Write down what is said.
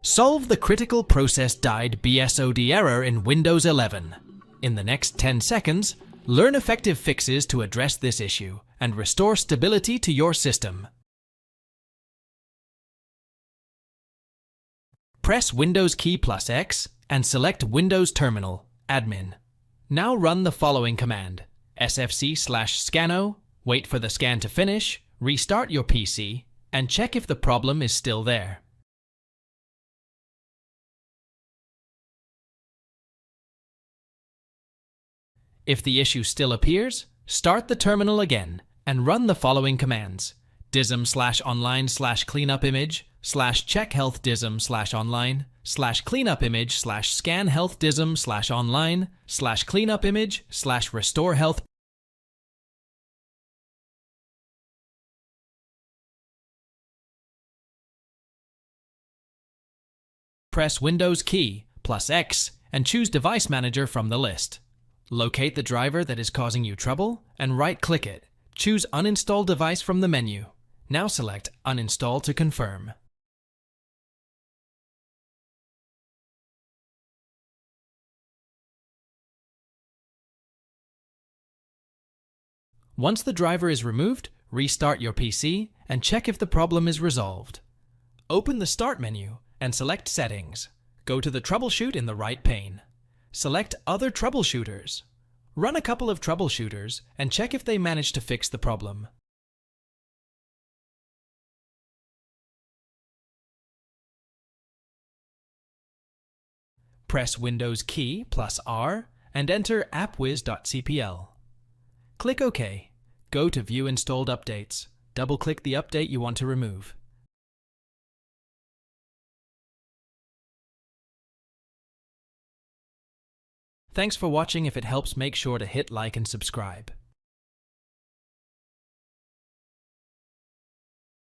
Solve the critical process died BSoD error in Windows 11. In the next 10 seconds, learn effective fixes to address this issue and restore stability to your system. Press Windows key plus X and select Windows Terminal, Admin. Now run the following command: SFC/scano, wait for the scan to finish, restart your PC, and check if the problem is still there. If the issue still appears, start the terminal again and run the following commands: dism/online/cleanupimage /checkhealthdism/online /cleanupimage/scanhealthdism/online /cleanupimage/restorehealth. Press Windows key plus X and choose Device Manager from the list. Locate the driver that is causing you trouble and right-click it. Choose Uninstall Device from the menu. Now select Uninstall to confirm. Once the driver is removed, restart your PC and check if the problem is resolved. Open the Start menu and select Settings. Go to the Troubleshoot in the right pane. Select Other Troubleshooters. Run a couple of troubleshooters and check if they manage to fix the problem. Press Windows key plus R and enter appwiz.cpl. Click OK. Go to View Installed Updates. Double-click the update you want to remove. Thanks for watching. If it helps, make sure to hit like and subscribe.